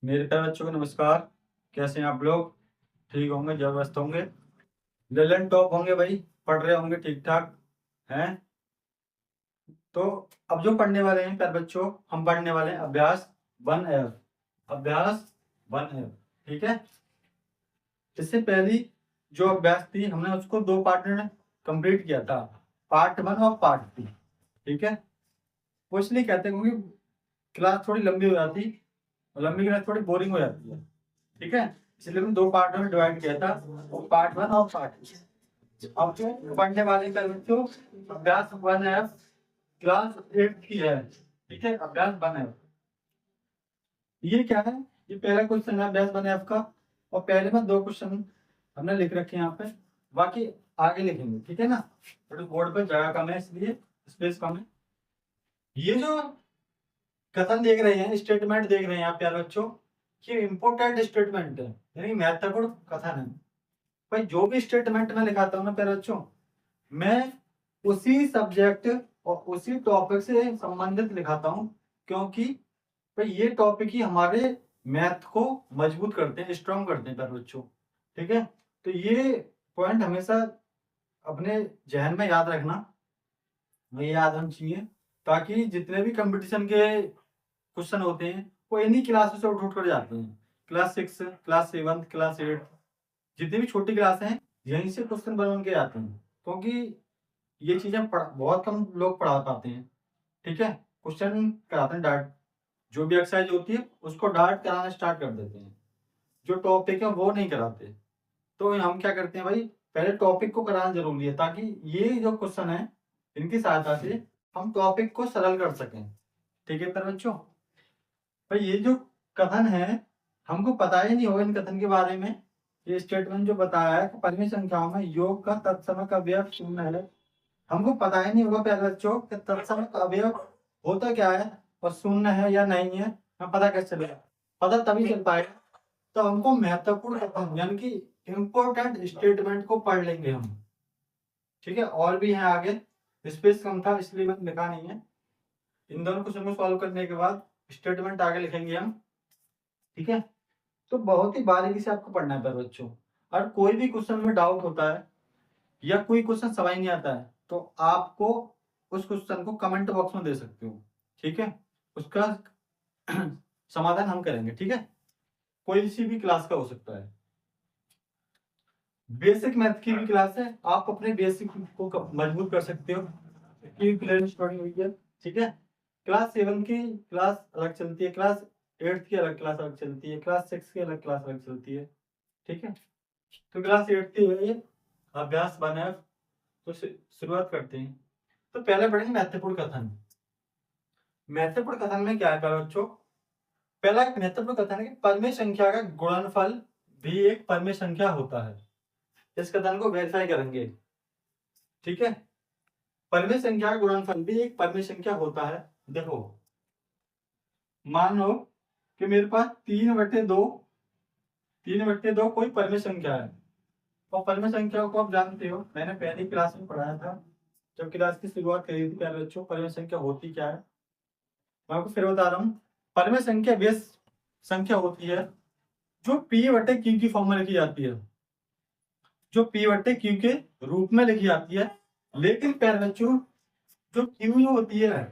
मेरे प्यारे बच्चों को नमस्कार। कैसे हैं आप लोग? ठीक होंगे, जबरदस्त होंगे, ललन टॉप होंगे भाई, पढ़ रहे होंगे ठीक ठाक हैं। तो अब जो पढ़ने वाले हैं प्यारे बच्चों, हम पढ़ने वाले हैं अभ्यास 1F। अभ्यास 1F, ठीक है। इससे पहली जो अभ्यास थी हमने उसको दो पार्ट में कंप्लीट किया था, पार्ट 1 और पार्ट 2, ठीक है। वो इसलिए कहते हैं क्योंकि क्लास थोड़ी लंबी हो जाती, और लंबी क्लास थोड़ी बोरिंग हो जाती है, ठीक है। इसलिए हमने दो पार्ट में डिवाइड किया था, वो पार्ट 1 और पार्ट 2। अब जो पढ़ने वाले का बच्चों अभ्यास 1F क्लास 8 की है, ठीक है। अभ्यास 1F ये क्या है? ये पहला क्वेश्चन है अभ्यास 1F का, और पहले में दो क्वेश्चन हमने लिख रखे हैं यहाँ पे, बाकी आगे लिखेंगे, ठीक है ना। थोड़ी बोर्ड पे जगह कम है इसलिए स्पेस कम है। ये जो कथन देख रहे हैं, स्टेटमेंट देख रहे हैं आप प्यारे बच्चों, ये इंपोर्टेंट स्टेटमेंट है, यानी महत्वपूर्ण कथन है। भाई जो भी स्टेटमेंट में लिखाता हूँ ना प्यारे बच्चों, मैं उसी सब्जेक्ट और उसी टॉपिक से संबंधित लिखाता हूँ, क्योंकि भाई ये टॉपिक ही हमारे मैथ को मजबूत करते हैं, स्ट्रॉन्ग करते हैं प्यारे बच्चों, ठीक है। तो ये पॉइंट हमेशा अपने जहन में याद रखना, ये याद होना चाहिए, ताकि जितने भी कंपटीशन के क्वेश्चन होते हैं वो इन्हीं क्लासों से उठ उठ कर जाते हैं। क्लास 6, क्लास 7, क्लास 8, जितनी भी छोटी क्लास हैं, यहीं से क्वेश्चन बन बन के आते हैं, क्योंकि ये चीजें बहुत कम लोग पढ़ा पाते हैं, ठीक है। क्वेश्चन कराते हैं डायरेक्ट, जो भी एक्सरसाइज होती है उसको डायरेक्ट कराना स्टार्ट कर देते हैं, जो टॉपिक है वो नहीं कराते। तो हम क्या करते हैं भाई, पहले टॉपिक को कराना जरूरी है, ताकि ये जो क्वेश्चन है इनकी सहायता से हम टॉपिक को सरल कर सकें, ठीक है प्यारे बच्चों। भाई ये जो कथन है, हमको पता ही नहीं होगा इन कथन के बारे में। ये स्टेटमेंट जो बताया है कि परिमित संख्याओं में योग का तत्समक अवयव शून्य है, हमको पता ही नहीं होगा प्यारे बच्चों कि तत्समक अवयव होता क्या है और शून्य है या नहीं है, हमें पता कैसे चलेगा? पता तभी चल पाएगा तो हमको महत्वपूर्ण कथन यानी कि इम्पोर्टेंट स्टेटमेंट को पढ़ लेंगे हम, ठीक है। और भी है आगे, स्पेस कम था इसलिए मैंने लिखा नहीं है। इन दोनों क्वेश्चन को सॉल्व करने के बाद स्टेटमेंट आगे लिखेंगे हम, ठीक है। तो बहुत ही बारीकी से आपको पढ़ना है पर बच्चों, और कोई भी क्वेश्चन में डाउट होता है या कोई क्वेश्चन समझ नहीं आता है तो आपको उस क्वेश्चन को कमेंट बॉक्स में दे सकते हो, ठीक है। उसका समाधान हम करेंगे, ठीक है। कोई सी भी क्लास का हो सकता है, बेसिक मैथ की भी क्लास है, आप अपने बेसिक को मजबूत कर सकते हो, की प्लेलिस्ट स्टार्टिंग हुई है, ठीक है। क्लास 7 की क्लास अलग चलती है, क्लास 8 की अलग क्लास अलग चलती है, क्लास 6 की अलग क्लास अलग चलती है, ठीक है। तो क्लास 8 की है ये अभ्यास 1F। तो शुरुआत करते हैं। तो पहले पढ़ेंगे महत्वपूर्ण कथन। महत्वपूर्ण कथन में क्या है प्यारे बच्चों? पहला एक महत्वपूर्ण कथन है कि परिमेय संख्या का गुणनफल भी एक परिमेय संख्या होता है। इस कथन को वेरीफाई करेंगे, ठीक है। परिमेय संख्या का गुणनफल भी एक परिमेय संख्या होता है। देखो, मान लो कि मेरे पास 3/2, 3/2 कोई परिमेय संख्या है, और परिमेय संख्या को आप जानते हो, मैंने पहली क्लास में पढ़ाया था, जब क्लास की शुरुआत करी थी प्यारे बच्चों, परिमेय संख्या होती क्या है मैं आपको फिर बता रहा हूँ। परिमेय संख्या बेस संख्या होती है जो P/Q की फॉर्म में लिखी जाती है, जो P/Q के रूप में लिखी जाती है। लेकिन प्यारे बच्चों, जो Q जो होती है,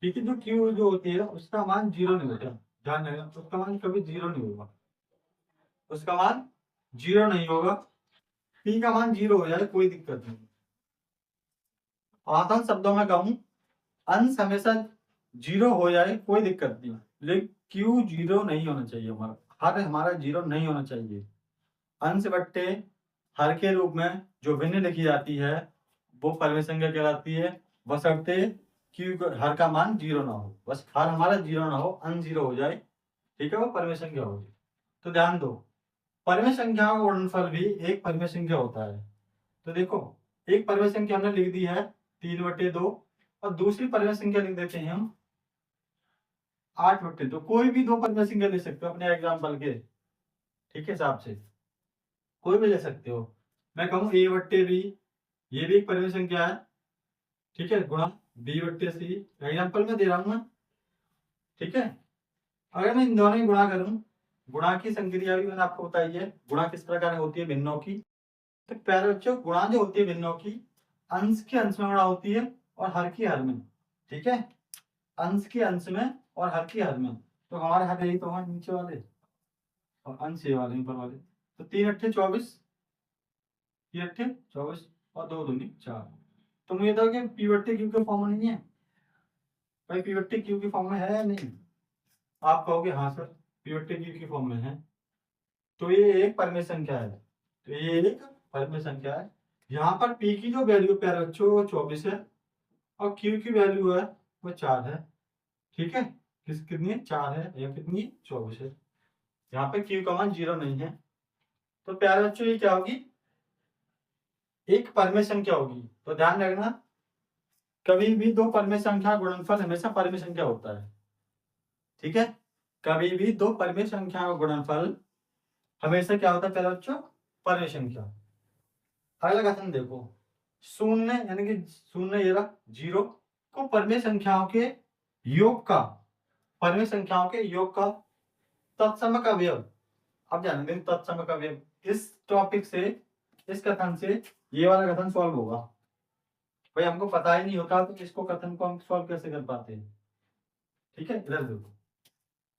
ठीक है, जो Q जो होती है उसका मान जीरो नहीं होता, ध्यान रखना, उसका मान कभी जीरो नहीं होगा, उसका मान जीरो नहीं होगा। P का मान जीरो हो जाए कोई दिक्कत नहीं। आसान शब्दों में कहूं, अंश हमेशा जीरो हो जाए कोई दिक्कत नहीं, लेकिन क्यू जीरो नहीं होना चाहिए, हमारा हर हमारा जीरो नहीं होना चाहिए। अंश बट्टे हर के रूप में जो भिन्न लिखी जाती है वो परिमेय संख्या कहलाती है, बशर्ते क्यू हर का मान जीरो ना हो, बस हर हमारा जीरो ना हो, अन जीरो हो जाए, ठीक है, वो परिमेय संख्या होगी। तो ध्यान दो, परिमेय संख्या का गुणनफल भी एक परिमेय संख्या होता है। तो देखो, एक परिमेय संख्या हमने लिख दी है 3/2, और दूसरी परिमेय संख्या लिख देते हैं हम 8/2। कोई भी दो परिमेय संख्या ले सकते हो अपने एग्जाम्पल के, ठीक है, हिसाब से कोई भी ले सकते हो। मैं कहूँ A/B, ये भी एक परिमेय संख्या है, ठीक है, गुणा B/C, एग्जाम्पल में दे रहा हूँ मैं, ठीक है। अगर मैं इन दोनों ही गुणा करूं, गुणा की संक्रिया भी मैंने आपको बताई है, गुणा किस प्रकार होती है भिन्नों की। तो प्यारे बच्चों, गुणा जो होती है भिन्नों की, अंश के अंश में गुणा होती है और हर की हर में। ठीक है, अंश के अंश में और हर की हर में। तो हमारे हर यही तो है नीचे वाले, और अंश ये वाले ऊपर वाले। तो 3 अट्ठे 24, 3 अट्ठे 24 और 2 दूनी 4। तो मुझे बताओ कि पी बट्टे क्यू के फॉर्म में नहीं है भाई? पी बट्टे क्यू के फॉर्म में है या नहीं? आप कहोगे हाँ सर पी बट्टे क्यू के फॉर्म में है। तो ये एक परिमेय संख्या है, तो ये एक परिमेय संख्या है। यहाँ पर पी की जो वैल्यू प्यारे बच्चों वो 24 है और क्यू की वैल्यू है वो 4 है। ठीक है, कितनी है? 4 है, या कितनी? 24 है। यहाँ पे क्यू का मान 0 नहीं है। तो प्यारे बच्चों ये क्या होगी? एक परिमेय संख्या होगी। तो ध्यान रखना, कभी भी दो परिमेय संख्या गुणनफल हमेशा परिमेय संख्या होता है। ठीक है, कभी भी दो परिमेय संख्या का गुणनफल हमेशा क्या होता है प्यारे बच्चों? परिमेय संख्या। अगला कथन देखो, शून्य यानी कि शून्य ये रहा 0 को परिमेय संख्याओं के योग का, परिमेय संख्याओं के योग का तत्समक अवयव। अब जानेंगे तत्समक अवयव। इस टॉपिक से, इस कथन से ये वाला कथन सॉल्व होगा। भाई हमको पता ही नहीं होता तो इसको कथन को हम सॉल्व कैसे कर पाते हैं? ठीक है, इधर देखो,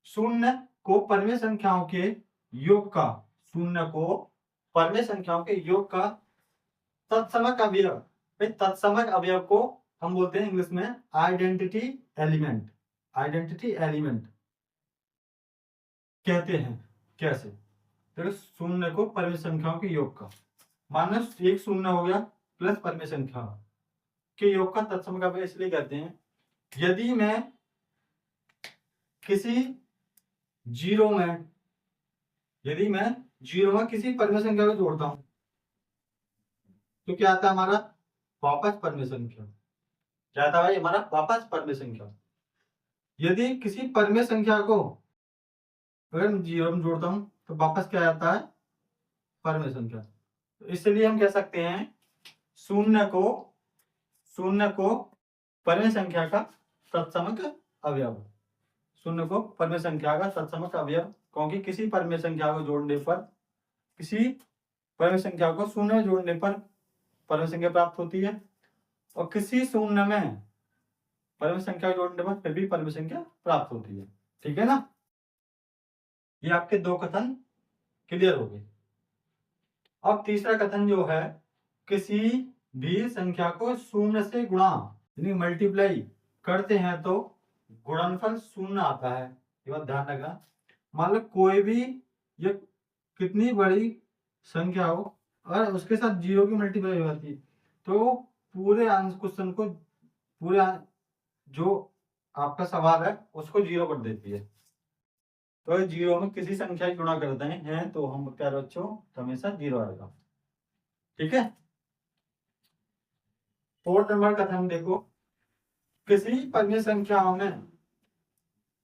शून्य को परिमेय संख्याओं के योग का, शून्य को परिमेय संख्याओं के योग का तत्समक अवयव। भाई तत्समक अवयव को हम बोलते हैं इंग्लिश में आइडेंटिटी एलिमेंट। आइडेंटिटी एलिमेंट कहते हैं। कैसे? देखो, शून्य को परिमेय संख्याओं के योग का, मान लो एक शून्य हो गया प्लस परिमेय संख्या के योग का तत्समक अवयव इसलिए कहते हैं, यदि मैं किसी जीरो में, यदि मैं जीरो में किसी परिमेय संख्या को जोड़ता हूं तो क्या आता है हमारा? वापस परिमेय संख्या। क्या आता है भाई हमारा? वापस परिमेय संख्या। यदि किसी परिमेय संख्या को अगर मैं जीरो में जोड़ता हूं तो वापस क्या आता है? परिमेय संख्या। तो इसलिए हम कह सकते हैं शून्य को, शून्य को परिमेय संख्या का तत्समक अवयव। शून्य को परिमेय संख्या का तत्समक अवयव, क्योंकि किसी परिमेय संख्या को जोड़ने पर, किसी परिमेय संख्या को शून्य में जोड़ने पर परिमेय संख्या प्राप्त होती है, और किसी शून्य में परिमेय संख्या को जोड़ने पर फिर भी परिमेय संख्या प्राप्त होती है। ठीक है ना? ये आपके दो कथन क्लियर हो गए। अब तीसरा कथन जो है, किसी भी संख्या को शून्य से गुणा यानी मल्टीप्लाई करते हैं तो गुणनफल शून्य आता है। ये बात ध्यान रखना। मान लो कोई भी ये कितनी बड़ी संख्या हो और उसके साथ जीरो की मल्टीप्लाई हो जाती है तो पूरे आंसर क्वेश्चन को, पूरे जो आपका सवाल है उसको जीरो कर देती है। तो जीरो में किसी संख्या की गुणा करते हैं तो हम प्यारे बच्चों तो हमेशा जीरो आएगा। ठीक है, फोर्थ नंबर कथन देखो, किसी परिमेय संख्याओं में,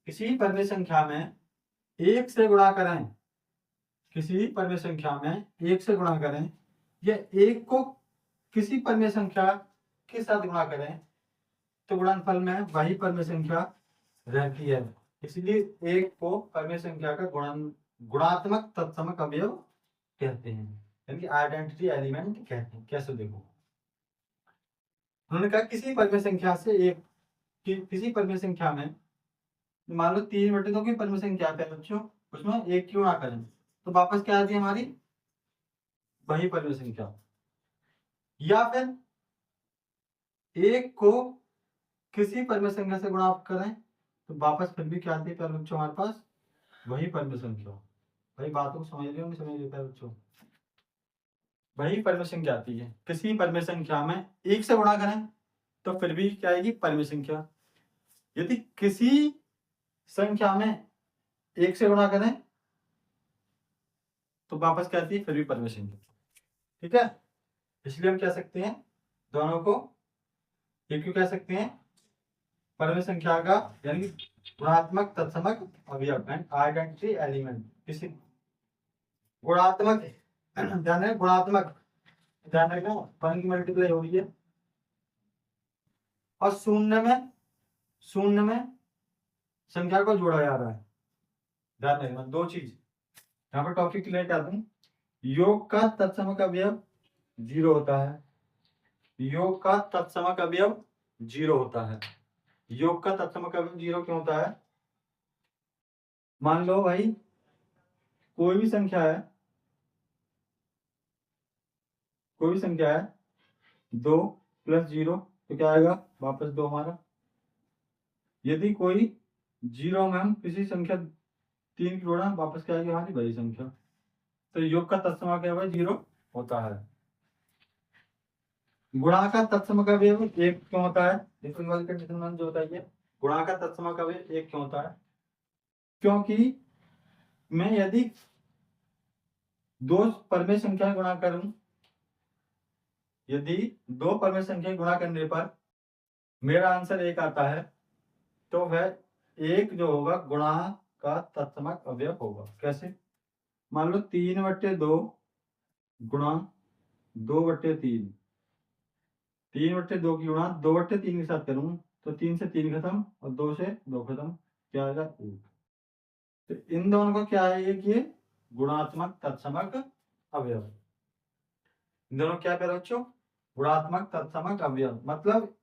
किसी परिमेय संख्या में एक से गुणा करें, किसी परिमेय संख्या में एक से गुणा करें या एक को किसी परिमेय संख्या के साथ गुणा करें तो गुणनफल में वही परिमेय संख्या रहती है। इसलिए एक को परिमेय संख्या का गुणात्मक तत्समक अवयव कहते हैं, यानी कि आइडेंटिटी एलिमेंट कहते हैं। कैसे देखो, उन्होंने कहा किसी परिमेय संख्या से एक, किसी परिमेय संख्या में मान लो 3/2 की परिमेय संख्या है बच्चों, उसमें एक की गुणा करें तो वापस क्या आती है हमारी? वही परिमेय संख्या। या फिर एक को किसी परिमेय संख्या से गुणा करें तो वापस फिर भी क्या आती है प्यारे बच्चों? हमारे पास वही परिमेय संख्या। भाई बातों को समझ लियो नहीं समझ लियो प्यारे बच्चों? वही परिमेय संख्या आती है। किसी परिमेय संख्या में एक से गुणा करें तो फिर भी क्या आएगी? परिमेय संख्या। यदि किसी संख्या में एक से गुणा करें तो वापस क्या आती है? फिर भी परिमेय संख्या। ठीक है, इसलिए हम कह सकते हैं दोनों को एक क्यों कह सकते हैं? परिमेय संख्या का यानी कि गुणात्मक तत्समक अवयव एंड आइडेंटिटी एलिमेंट। किसी गुणात्मक, ध्यान है गुणात्मक, ध्यान रखना वन की मल्टीप्लाई हो रही है और शून्य में, शून्य में संख्या को जोड़ा जा रहा है ध्यान रखना दो चीज, यहाँ पर टॉपिक लेके आता हूँ। योग का तत्समक अवयव 0 होता है। योग का तत्समक अवयव 0 होता है। योग का तत्समक अवयव 0 क्यों होता है? मान लो भाई कोई भी संख्या है, कोई भी संख्या है 2 + 0 तो क्या आएगा? वापस 2 हमारा। यदि कोई 0 में हम किसी संख्या 3 की जोड़ा, वापस क्या आएगी हमारी? बड़ी संख्या। तो योग का तत्समक अवयव 0 होता है। गुणा का तत्समक अवयव 1 क्यों होता है? डिफरेंशियल कंडीशन जो होता है, गुणा का तत्समक अवयव 1 क्यों होता है? क्योंकि मैं यदि दो परमेय संख्या गुणा करूं, यदि दो परमेय संख्या गुणा करने पर मेरा आंसर 1 आता है, तो वह 1 जो होगा गुणा का तत्समक अवयव होगा। कैसे? मान लो 3/2 गुणा 2/3, 3/2 की गुणा 2/3 के साथ करूं तो 3 से 3 खत्म और 2 से 2 खत्म, क्या आएगा? 1। तो इन दोनों का क्या है? एक ये गुणात्मक तत्समक अवयव। इन दोनों क्या कह बच्चों? गुणात्मक तत्समक अवयव। मतलब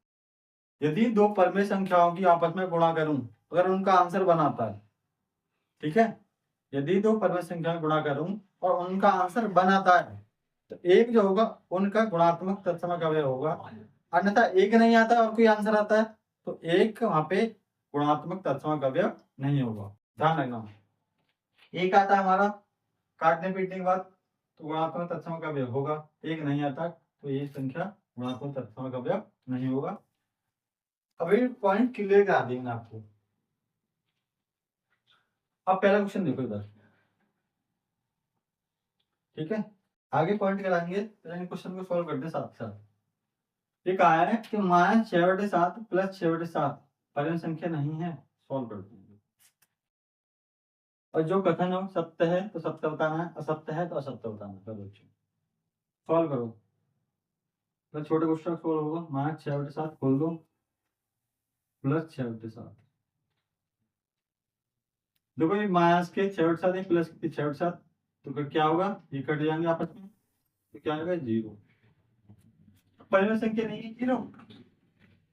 यदि दो परमेय संख्याओं की आपस में गुणा करूं, अगर उनका आंसर बनाता है, ठीक है, यदि दो परमेय संख्याएं गुणा करूं और उनका आंसर बनाता है, तो एक जो होगा उनका गुणात्मक तत्समक अवयव होगा। अन्यथा एक नहीं आता और कोई आंसर आता है तो एक वहां पे गुणात्मक तत्समक अवयव नहीं होगा। ध्यान रखना, एक आता है हमारा काटने पीटने के बाद तो गुणात्मक तत्समक अवयव होगा, एक नहीं आता तो ये संख्या गुणात्मक तत्समक अवयव नहीं होगा। अभी पॉइंट क्लियर करा देंगे आपको। अब पहला क्वेश्चन देखो इधर, ठीक है, आगे पॉइंट कराएंगे तो क्वेश्चन को सॉल्व करते साथ साथ। ये कहा है कि -6/7 + 6/7 परम संख्या नहीं है, सॉल्व करते हैं। और जो कथन हो सत्य है तो सत्य बताना है, असत्य है तो असत्य बताना है। चलो सॉल्व करो। तो छोटे क्वेश्चन सॉल्व होगा। -6/7 खोल दो + 6/7। देखो ये माइनस के 6/7 प्लस के 6/7, तो फिर क्या होगा? ये कट जाएंगे आपस में, तो क्या आएगा? 0। पहले संख्या नहीं है 0,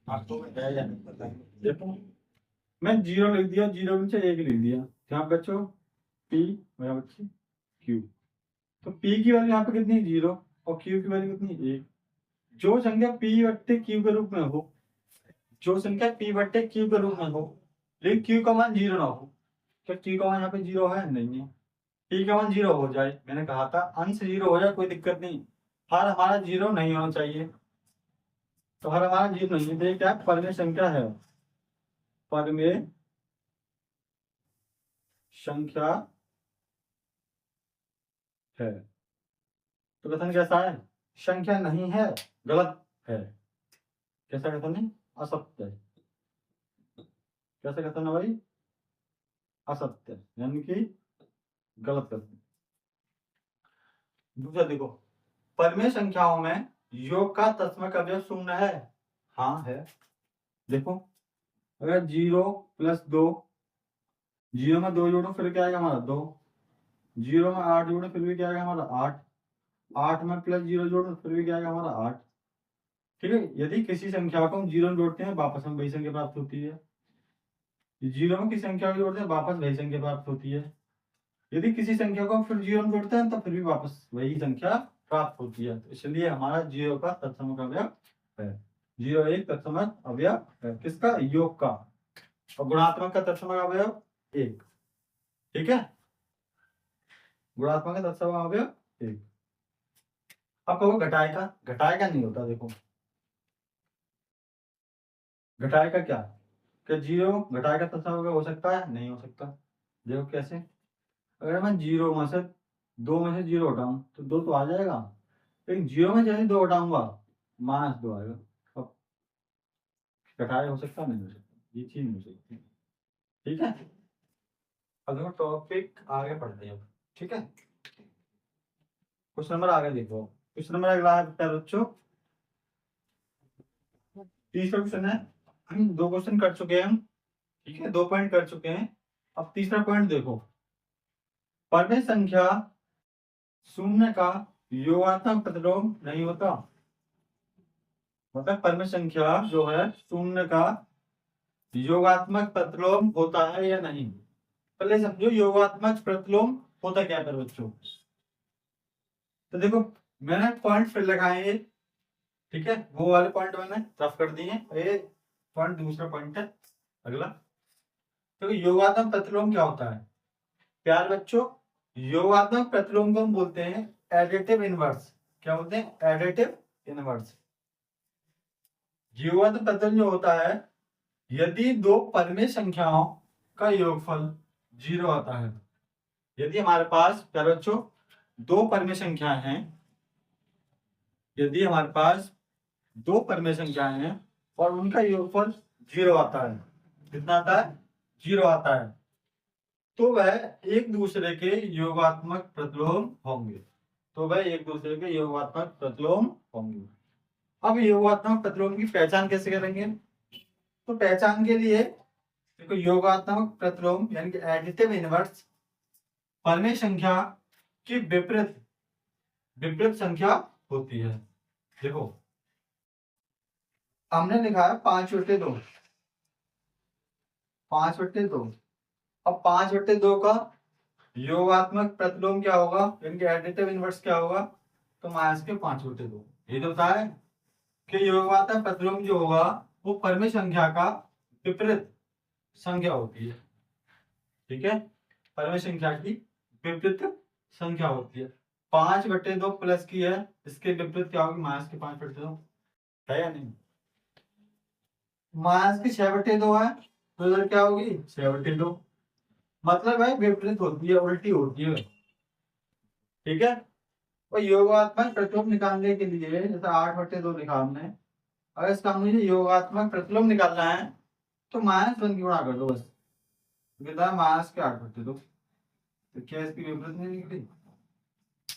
आपको बताया या नहीं पता है? देखो मैं 0 लिख दिया, 0 में से 1 लिख दिया, क्या बच्चों? P मेरा बच्चे Q। तो P की वैल्यू यहाँ पे कितनी? 0 और Q की वैल्यू कितनी? 1। जो संख्या P/Q के रूप में हो, जो संख्या P/Q के रूप में हो, लेकिन Q का मान 0 ना हो, क्या Q का मान यहाँ पे 0 है? नहीं है। P का मान 0 हो जाए, मैंने कहा था अंश 0 हो जाए कोई दिक्कत नहीं, हर हमारा 0 नहीं होना चाहिए। तो हर हमारा 0 नहीं है, तो ये क्या परमेय संख्या है? परमेय संख्या है। तो कथन कैसा है? संख्या नहीं है, गलत है। कैसा कथन है? असत्य। कैसा कथन है भाई? असत्य, यानी कि गलत कथन। दूसरा देखो, परमेय संख्याओं में योग का तत्समक अवयव 0 है? हाँ है। देखो अगर 0 + 2, 0 में 2 जोड़ो फिर क्या आएगा हमारा? 2। 0 में 8 जोड़ो फिर भी क्या आएगा हमारा? 8। 8 में +0 जोड़ो फिर भी क्या आएगा हमारा? 8। ठीक है, यदि किसी संख्या को हम 0 में जोड़ते हैं वापस में वही संख्या प्राप्त होती है। 0 में किसी संख्या को जोड़ते हैं वापस वही संख्या प्राप्त होती है। यदि किसी संख्या को हम फिर 0 में जोड़ते हैं तो फिर भी वापस वही संख्या प्राप्त होती है। तो इसलिए हमारा 0 का तत्समक अवयव है। 0 एक तत्समक अवयव है, किसका? योग का। और गुणात्मक का तत्समक अवयव 1। ठीक है, गुणात्मक का तत्समक अवयव 1। अब कहो घटाए का? घटाए का नहीं होता। देखो घटाए का क्या? क्या 0 घटाए का तत्समक अवयव हो सकता है? नहीं हो सकता। देखो कैसे, अगर मैं 0 में से 2 में से 0 हटाऊं तो 2 तो आ जाएगा, लेकिन 0 में जैसे 2 हटाऊंगा -2 आएगा। अब घटाया हो सकता? नहीं हो सकता, ये चीज नहीं हो सकती। ठीक है, अब देखो टॉपिक आगे पढ़ते हैं। ठीक है, क्वेश्चन नंबर आगे देखो। क्वेश्चन नंबर अगला है बच्चों, तीसरा क्वेश्चन है। हम 2 क्वेश्चन कर चुके हैं हम, ठीक है, 2 पॉइंट कर चुके हैं। अब तीसरा पॉइंट देखो, परमेय संख्या शून्य का योगात्मक प्रतिलोम नहीं होता। मतलब परमेय संख्या जो है शून्य का योगात्मक प्रतिलोम होता है या नहीं। पहले समझो योगात्मक प्रतिलोम होता क्या है बच्चों। तो देखो मैंने पॉइंट फिर लगाए ये, ठीक है, वो वाले पॉइंट मैंने रफ कर दिए। ये पॉइंट दूसरा पॉइंट है अगला। तो योगात्मक प्रतिलोम क्या होता है प्यार बच्चों। योगात्मक प्रतिलोम को हम बोलते हैं एडिटिव इनवर्स। क्या बोलते हैं? Additive inverse. योगात्मक प्रतिलोम जो होता है यदि दो परमेय संख्याओं का योगफल 0 आता है। यदि हमारे पास प्यार बच्चों दो परमेय संख्याएं हैं, यदि हमारे पास दो परमेय संख्याएं हैं और उनका योगफल 0 आता है। कितना आता है? 0 आता है। तो वह एक दूसरे के योगात्मक प्रतिलोम होंगे। तो वह एक दूसरे के योगात्मक प्रतिलोम होंगे। अब योगात्मक प्रतिलोम की पहचान कैसे करेंगे? तो पहचान के लिए देखो योगात्मक प्रतिलोम यानी कि एडिटिव इनवर्स परमेय संख्या की विपरीत संख्या होती है। देखो हमने लिखा है 5/2, 5/2। अब 5/2 का योगात्मक प्रतिलोम क्या होगा यानी कि एडिटिव इनवर्स क्या होगा? तो -5/2। ये तो होता है कि योगात्मक प्रतिलोम जो होगा वो परमेय संख्या का विपरीत संख्या होती है। ठीक है, परमेय संख्या की विपरीत संख्या होती है। 5/2 प्लस की है, इसके विपरीत क्या होगी? -5/2 है या नहीं? -6/2 है तो इधर क्या होगी? 6/2। मतलब है विपरीत होती है, उल्टी होती है। ठीक है, और योगात्मक प्रतिलोम निकालने के लिए जैसे 8/2 लिखा हमने, अगर इसका मुझे योगात्मक प्रतिलोम निकालना है तो -1 की गुणा कर दो बस। कितना? -8/2। तो क्या इसकी विपरीत नहीं निकली?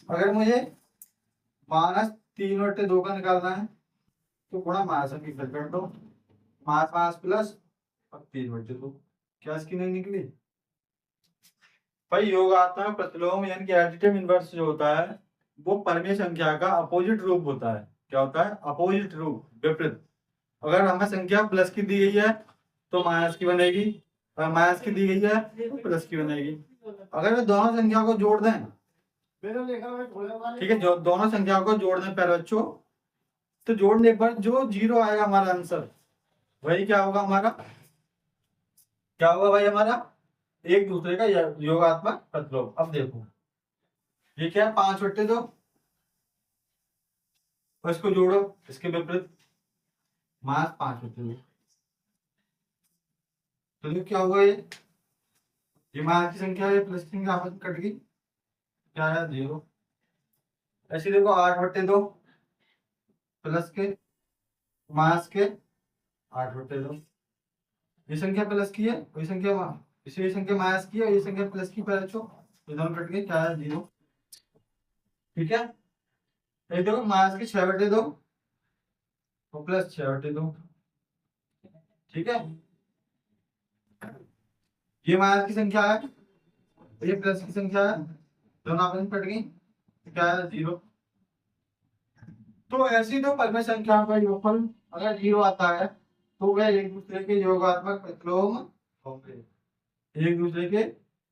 अगर मुझे -3/2 का निकालना है तो गुणा -1 की कर दो। मास प्लस और 3/2। क्या इसकी नहीं निकली? भाई योगात्मक प्रतिलोम यानी कि एडिटिव इनवर्स जो होता है वो परमेय संख्या का अपोजिट रूप होता है। क्या होता है? अपोजिट रूप, विपरीत। अगर हमें संख्या प्लस की दी गई है तो माइनस की बनेगी, अगर माइनस की दी गई है तो प्लस की बनेगी। अगर दोनों संख्या को जोड़ दें, ठीक है, जो दोनों संख्या को जोड़ दें प्यारे बच्चों, तो जोड़ने पर जो 0 आएगा हमारा आंसर वही क्या होगा? हमारा क्या होगा भाई? हमारा एक दूसरे का योगात्मक प्रतिलोम। अब देखो ये क्या है? 5/2 और इसको जोड़ो, इसके विपरीत -5/2। तो ये क्या होगा? ये मास की संख्या है, प्लस की संख्या आपस में कट गई, क्या है? 0। ऐसे देखो 8/2 प्लस के मास के 8/2। ये संख्या प्लस की है, ये संख्या ये संख्या माइनस की है, ये संख्या प्लस की। पहले तो दोनों कट गए, क्या है? 0। ठीक है, ये देखो माइनस के 6/2 और प्लस 6/2। ठीक है, ये माइनस की संख्या है, ये प्लस की संख्या है, दोनों आपस में कट गई, क्या है? 0। तो ऐसी दो परमेय संख्याओं का योगफल अगर 0 आता है तो वह एक दूसरे के योगात्मक प्रतिलोम होंगे, एक दूसरे के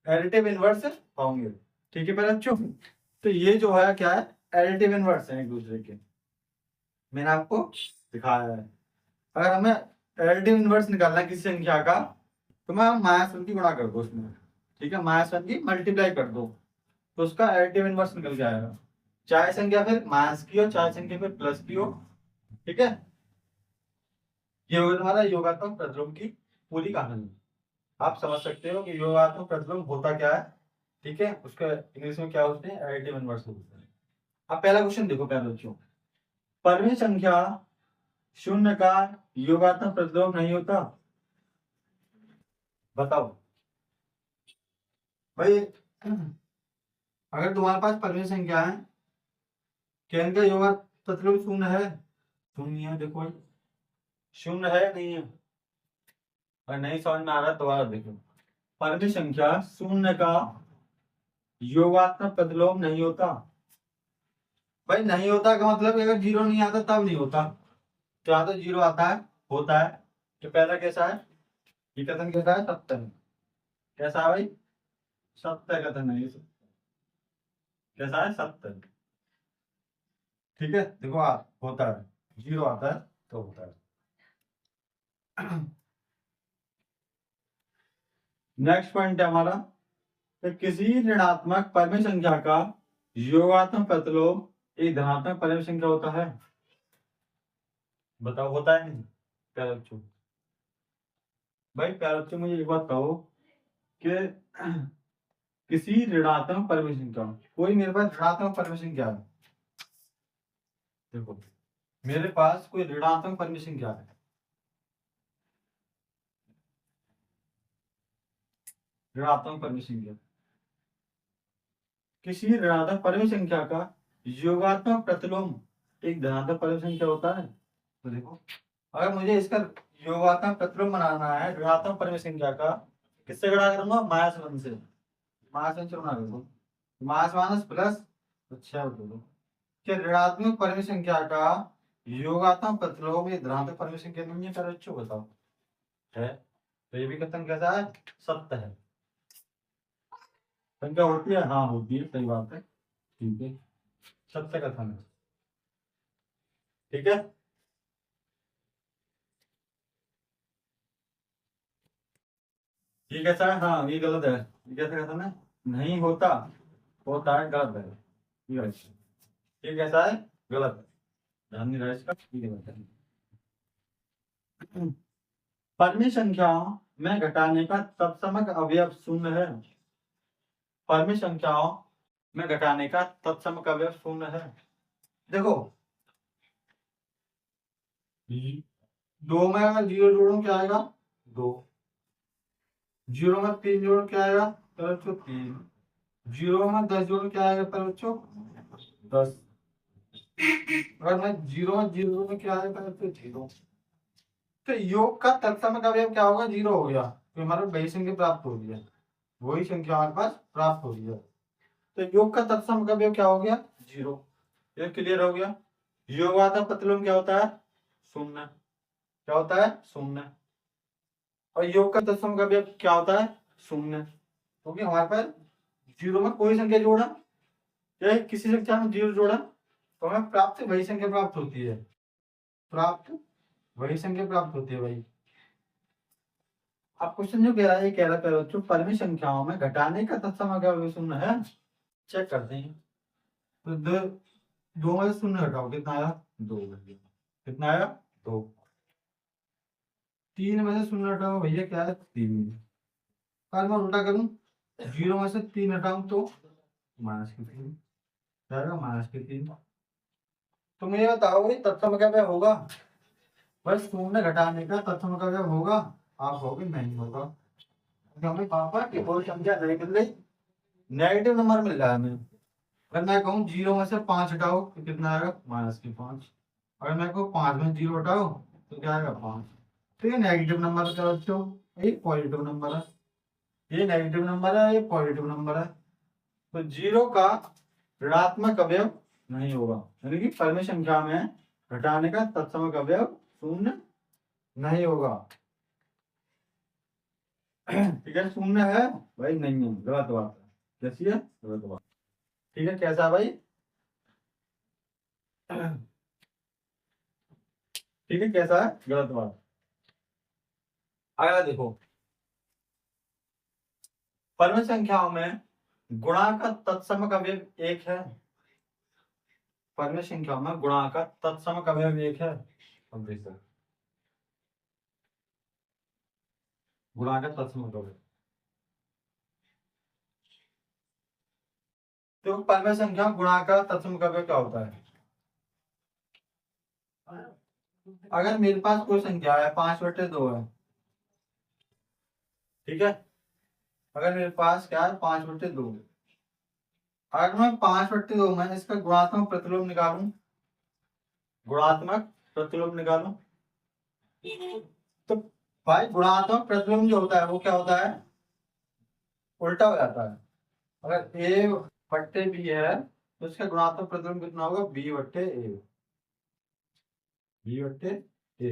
एडिटिव इनवर्स होंगे। ठीक है बच्चों, तो ये जो है क्या है? एडिटिव इनवर्स है एक दूसरे के, मैंने आपको दिखाया है। अगर हमें एडिटिव इनवर्स निकालना है किसी संख्या का तो मैं -1 की गुणा कर दो उसमें, ठीक है, -1 की मल्टीप्लाई कर दो तो उसका एडिटिव इनवर्स निकल जाएगा। चाहे संख्या फिर माइनस की हो, चाहे संख्या फिर प्लस की हो। ठीक है, ये होगा तुम्हारा योगात्मक प्रतिलोम की पूरी कहानी। आप समझ सकते हो कि योगात्मक प्रतिलोम होता क्या है। ठीक है, उसका इंग्लिश में क्या होते हैं? एडिटिव इनवर्स होते हैं। अब पहला क्वेश्चन देखो प्यारे बच्चों, परमेय संख्या शून्य का योगात्मक प्रतिलोम नहीं होता। बताओ भाई, अगर तुम्हारे पास परमेय संख्या है क्या इनका योगात्मक प्रतिलोम शून्य है? शून्य है। देखो भाई शून्य है या नहीं है? अगर नहीं समझ में आ रहा है दोबारा देखो, परमेय संख्या शून्य का योगात्मक प्रतिलोम नहीं होता। भाई नहीं होता का मतलब अगर जीरो नहीं आता तब नहीं होता, तो यहाँ तो जीरो आता है, होता है। तो पहला कैसा है, ये कथन कैसा है, सत्य है। कैसा है भाई, सत्य कथन है ये, कैसा है, सत्य है। ठीक है, देखो होता है, जीरो आता है तो होता है। नेक्स्ट पॉइंट है हमारा कि किसी ऋणात्मक परम संख्या का योगात्मक प्रतिलोम एक धनात्मक परम संख्या होता है। बताओ होता है नहीं, प्यारे बच्चों। भाई प्यारे बच्चों मुझे एक बात कहो कि किसी ऋणात्मक परम संख्या, कोई मेरे पास ऋणात्मक परम संख्या है, देखो मेरे पास कोई ऋणात्मक परम संख्या है, ऋणात्मक परम संख्या, किसी ऋणात्मक परम संख्या का योगात्मक प्रतिलोम एक धनात्मक परम संख्या होता है। तो देखो अगर मुझे इसका योगात्मक प्रतिलोम बनाना है ऋणात्मक परम संख्या का, किससे गुणा करूंगा, -1 से, -1 से गुणा करूंगा, माइनस प्लस, तो 6 बदल दो कि ऋणात्मक परम संख्या का योगात्मक प्रतिलोम एक धनात्मक परम संख्या नहीं है। कर बच्चों बताओ है, तो ये भी कथन कैसा है, सत्य है। संख्या होती है, हाँ होती है, सही बात है, ठीक है, सत्य कथन है। ठीक है, ये कैसा है, हाँ ये गलत है, ये कैसा कथन है, नहीं होता, होता है, गलत है, ये गलत है। ये कैसा है, गलत है, ध्यान नहीं रहा इसका, ये गलत है। परमी संख्याओं में घटाने का तत्समक अवयव शून्य है। परमी संख्याओं में घटाने का तत्समक अवयव शून्य है। देखो 2 में अगर 0 जोड़ो क्या आएगा, 2, 0 में 3 जोड़ो क्या आएगा, पर बच्चों 3, 0 में 10 जोड़ो क्या आएगा, पर बच्चों 10, अगर मैं 0 में 0 में क्या आएगा, पर बच्चों 0। तो योग का तत्समक अवयव क्या होगा, 0 हो गया, तो हमारा वही संख्या प्राप्त हो गया, वही संख्या हमारे पास प्राप्त हो गया। तो योग का तत्सम अवयव क्या हो गया, 0। ये क्लियर हो गया। योगात्मक प्रतिलोम क्या होता है, 0, क्या होता है, 0। और योग का तत्सम अवयव क्या होता है, 0, क्योंकि हमारे पास 0 में कोई संख्या जोड़ा या किसी संख्या में 0 जोड़ा तो हमें प्राप्त वही संख्या प्राप्त होती है, प्राप्त वही संख्या प्राप्त होती है भाई। अब क्वेश्चन जो कह रहा है, ये कह रहा है बच्चों परमी संख्याओं में घटाने का तत्सम अवयव 0 है। चेक करते हैं, तो 2 में से 0 हटाओ कितना आया, 2, कितना आया, 2। 3 में से 0 हटाओ भैया क्या है, 3। कल मैं उल्टा करूं, 0 में से 3 हटाऊं तो -3 जाएगा, -3। तो मुझे बताओ ये तत्सम का क्या होगा, बस 0 घटाने का तत्सम का क्या होगा, आप होगे नहीं होगा, क्योंकि हमें पापा की कोई संख्या नहीं मिल रही, नेगेटिव नंबर मिल रहा है हमें। अगर मैं कहूँ 0 में से 5 हटाओ तो कितना आएगा, -5। अगर मैं कहूँ 5 में 0 हटाओ तो क्या आएगा, 5। तो ये नेगेटिव नंबर है बच्चों, ये पॉजिटिव नंबर है, ये नेगेटिव नंबर है, ये पॉजिटिव नंबर है। तो 0 का ऋणात्मक अवयव नहीं होगा, यानी कि परम संख्या में घटाने का तत्समक अवयव 0 नहीं होगा। ठीक है, 0 है भाई, नहीं है, गलत बात है, कैसी है, गलत बात। ठीक है, कैसा है भाई, ठीक है, कैसा है, गलत बात। अगला देखो, परम संख्याओं में गुणा का तत्समक अवयव 1 है। परम संख्याओं में गुणा का तत्समक अवयव 1 है। अब देखो गुणा का तत्समक अवयव, तो परम संख्या गुणा का तत्समक अवयव क्या होता है, अगर मेरे पास कोई संख्या है 5/2 है, ठीक है, अगर मेरे पास क्या है 5/2, अगर मैं 5/2 में इसका गुणात्मक प्रतिलोम निकालूं, गुणात्मक प्रतिलोम निकालूं, तो भाई गुणात्मक प्रतिलोम जो होता है वो क्या होता है, उल्टा हो जाता है। अगर ए बट्टे बी है तो इसका गुणात्मक प्रतिलोम कितना होगा, बी बट्टे ए, बी बट्टे ए,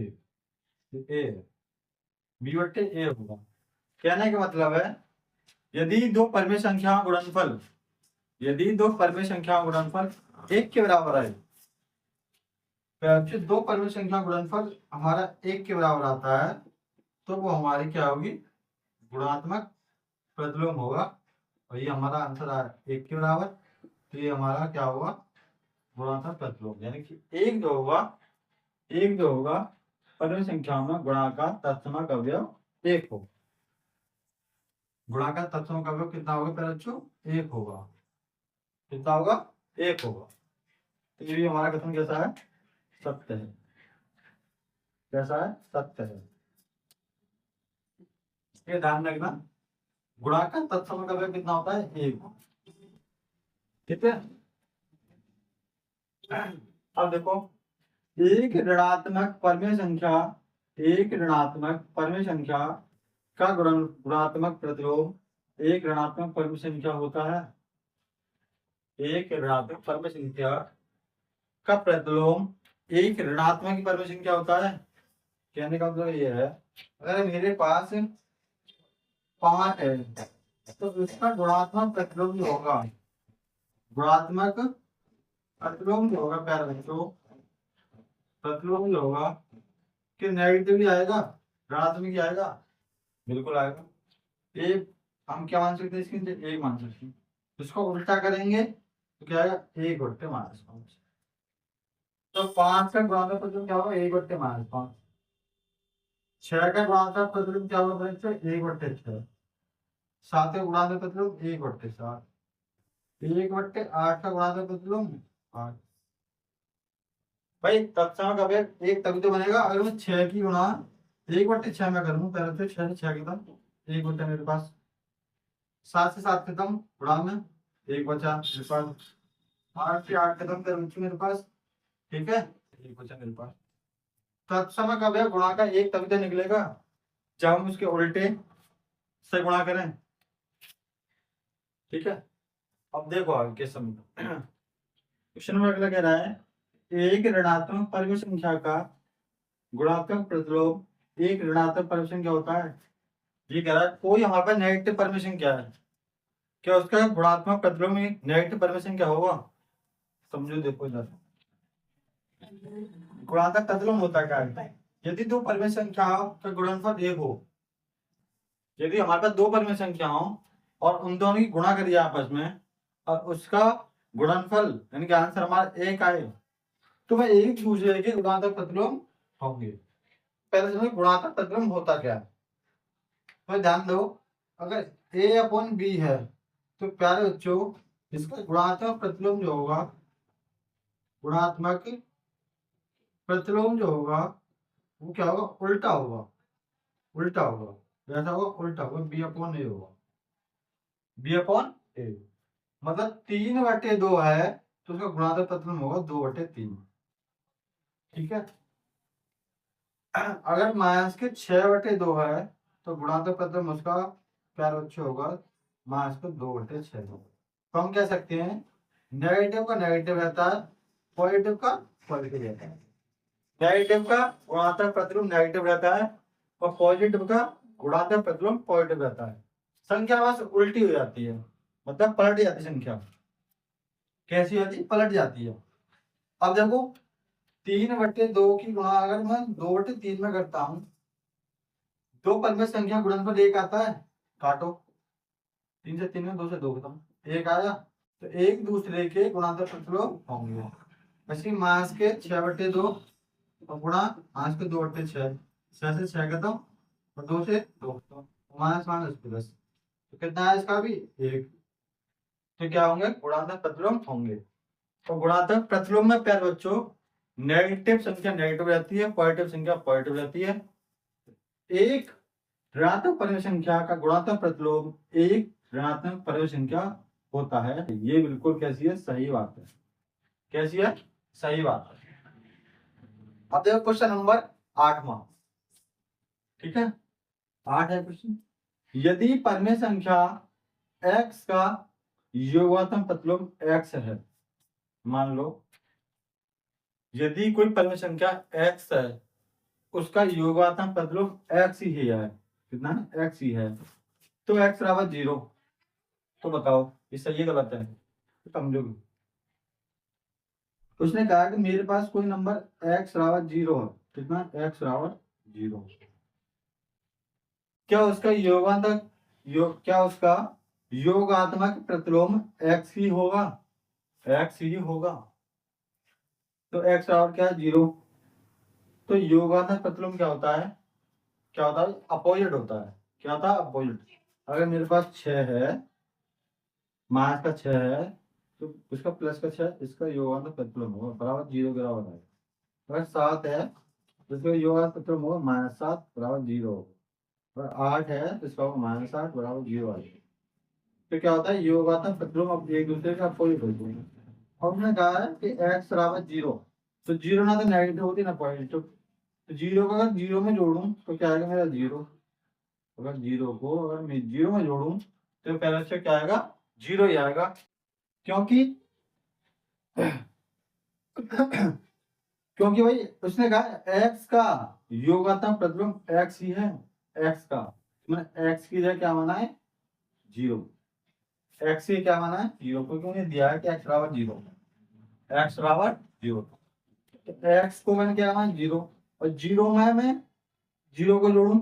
ए बी बट्टे ए होगा। कहने का मतलब है यदि दो परमेय संख्या गुणनफल, यदि दो परमेय संख्या गुणनफल एक के बराबर है, तो दो परमेय संख्या गुणनफल हमारा एक के बराबर आता है तो वो हमारी क्या होगी, गुणात्मक प्रतिलोम होगा। और ये हमारा आंसर आया एक के बराबर, तो ये हमारा क्या होगा, गुणात्मक प्रतिलोम। यानी कि एक जो होगा, एक जो होगा परमेय संख्या में गुणाकार तत्समक अवयव एक हो। गुणाकार तत्समक अवयव कितना होगा पहले बच्चों, एक होगा। कितना होगा, एक होगा। तो ये भी हमारा कथन कैसा है, सत्य है। कैसा है, सत्य है। ये ध्यान रखना, गुणाकार तत्समक अवयव कितना होता है, एक। ठीक है। अब देखो, एक ऋणात्मक परमेय संख्या, एक ऋणात्मक परमेय संख्या का गुणात्मक प्रतिलोम एक ऋणात्मक परमेय संख्या होता है। एक ऋणात्मक परमेय संख्या का प्रतिलोम एक ऋणात्मक परमेय संख्या होता है। कहने का मतलब ये है, अगर मेरे पास 5 है तो इसका गुणात्मक प्रतिलोम जो होगा, गुणात्मक प्रतिलोम जो होगा प्यारे बच्चों, प्रतिलोम जो होगा कि नेगेटिव ही आएगा, ऋणात्मक ही आएगा, बिल्कुल आएगा। एक हम क्या मान सकते हैं, इसके नीचे एक मान सकते हैं। इसको उल्टा करेंगे तो क्या आएगा, एक बट्टे -5। तो 5 का गुणात्मक प्रतिलोम क्या होगा, एक बट्टे -5। 6 का गुणात्मक प्रतिलोम क्या होगा बच्चों, एक बट्टे 6। 7 का गुणात्मक प्रतिलोम एक बट्टे 7। 1/8 का गुणात्मक प्रतिलोम 8। भाई तत्समक अवयव एक तभी तो बनेगा अगर मैं 6 की गुणा 1/6 में करूँ। पहले तो 6 से 6 खत्म, 1 बट्टा मेरे पास, 7 से 7 खत्म, गुणा में 1 बचा मेरे पास, 8 से 8 खत्म कर मेरे पास। ठीक है, 1 बचा मेरे पास। तत्समक अवयव गुणा का एक तभी तो निकलेगा जब हम उसके उल्टे से गुणा करें। ठीक है, अब देखो आगे के समय क्वेश्चन नंबर अगला कह रहा है, एक ऋणात्मक परमेय संख्या का गुणात्मक प्रतिलोम एक ऋणात्मक परमेय संख्या होता है। ये कह रहा है कोई हमारे पास नेगेटिव परमेय संख्या है, क्या उसका गुणात्मक प्रतिलोम एक नेगेटिव परमेय संख्या होगा। समझो, देखो जरा, गुणात्मक प्रतिलोम होता क्या है, यदि दो परमेय संख्याओं का गुणनफल एक हो, यदि हमारे पास दो परमेय संख्या हो और उन दोनों की गुणा करिए आपस में और उसका गुणनफल यानी कि आंसर हमारा एक आए, तो वह एक दूसरे के गुणात्मक प्रतिलोम होंगे। पहले समझो गुणात्मक प्रतिलोम होता क्या है। तो ध्यान दो, अगर A/B है तो प्यारे बच्चों इसका गुणात्मक प्रतिलोम जो होगा, गुणात्मक प्रतिलोम जो होगा वो क्या होगा, उल्टा होगा। उल्टा होगा, जैसा होगा उल्टा होगा, B/A होगा। B/A मतलब 3/2 है तो उसका गुणात्मक प्रतिलोम होगा 2/3। ठीक है, अगर माइनस के 6/2 है तो गुणात्मक प्रतिलोम उसका प्यारे बच्चों होगा -2/6। तो हम कह सकते हैं नेगेटिव का नेगेटिव रहता है, पॉजिटिव का पॉजिटिव रहता है। नेगेटिव का गुणात्मक प्रतिलोम नेगेटिव रहता है और पॉजिटिव का गुणात्मक प्रतिलोम पॉजिटिव रहता है। संख्या बस उल्टी हो जाती है, मतलब पलट जाती है संख्या। कैसी होती है, पलट जाती है। अब देखो 3/2 की गुणा अगर मैं 2/3 में करता हूं, दो परमेय संख्या गुणनफल एक आता है, काटो 3 से 3 में, 2 से 2 खत्म, एक आया तो एक दूसरे के गुणात्मक प्रतिलोम होंगे। ऐसे मास के 6/2 और गुणा मास के 2/6, 6 से 6 खत्म और 2 से 2 खत्म, -+, तो कितना है इसका भी एक। तो क्या होंगे, गुणात्मक प्रतिलोम होंगे। तो गुणात्मक प्रतिलोम में प्यारे बच्चों नेगेटिव संख्या नेगेटिव रहती है, पॉजिटिव संख्या पॉजिटिव रहती है। एक ऋणात्मक परमेय संख्या का गुणात्मक प्रतिलोम एक ऋणात्मक परमेय संख्या होता है। ये बिल्कुल कैसी है, सही बात है। कैसी है, सही बात है। अब देखो क्वेश्चन नंबर 8वां। ठीक है, 8 है क्वेश्चन। यदि परमेय संख्या x का योगात्मक प्रतिलोम x है, मान लो यदि कोई परिमेय संख्या x है, उसका योगात्मक प्रतिलोम x ही है, कितना है? x ही है, तो x बराबर 0। तो बताओ ये सही है गलत है? समझोगे। उसने कहा कि मेरे पास कोई नंबर x बराबर 0 है, कितना? x बराबर 0। क्या उसका योगात्मक प्रतिलोम x ही होगा? x ही होगा। तो x बराबर क्या है? 0। तो योगात्मक प्रतिलोम क्या होता है? क्या होता है? अपोजिट होता है। क्या होता है? अपोजिट। अगर मेरे पास 6 है, माइनस का 6 है, तो उसका प्लस का 6, इसका योगात्मक प्रतिलोम होगा बराबर 0 के बराबर है। अगर 7 है तो इसका योगात्मक प्रतिलोम होगा -7 बराबर 0 होगा। और 8 है तो इसका होगा -8 बराबर 0 आएगा। तो क्या होता है? योगात्मक प्रतिलोम अब एक दूसरे का अपोजिट होते हैं। और उसने कहा है कि x बराबर 0, तो 0 ना तो नेगेटिव होती ना पॉजिटिव। तो 0 को अगर 0 में जोड़ूं तो क्या आएगा मेरा? 0। अगर 0 को अगर मैं 0 में जोड़ूं तो पहले अक्षर क्या आएगा? 0 ही आएगा, क्योंकि क्योंकि भाई उसने कहा x का योगात्मक प्रतिलोम x ही है। x का मैंने x की जगह क्या माना है? 0। x की क्या माना है? 0, क्योंकि उन्हें दिया है कि x बराबर 0। x बराबर 0, तो x को मैंने क्या माना? 0। और 0 में मैं 0 को जोड़ूं,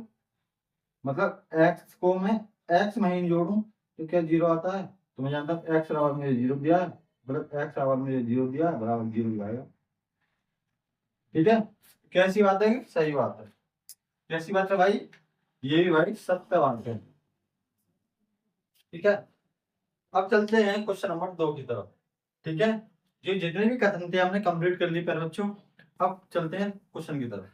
मतलब x को मैं x में ही जोड़ूं तो क्या 0 आता है? तो मैं जानता हूँ x बराबर मुझे 0 दिया है, मतलब x बराबर मुझे 0 दिया है, बराबर 0 आएगा। ठीक है? कैसी बात है? सही बात है। कैसी बात है भाई? ये भी भाई सत्य बात है। ठीक है, अब चलते हैं क्वेश्चन नंबर 2 की तरफ। ठीक है, जो जितने भी कथन थे हमने कंप्लीट कर लिए प्यारे बच्चों। अब चलते हैं क्वेश्चन की तरफ।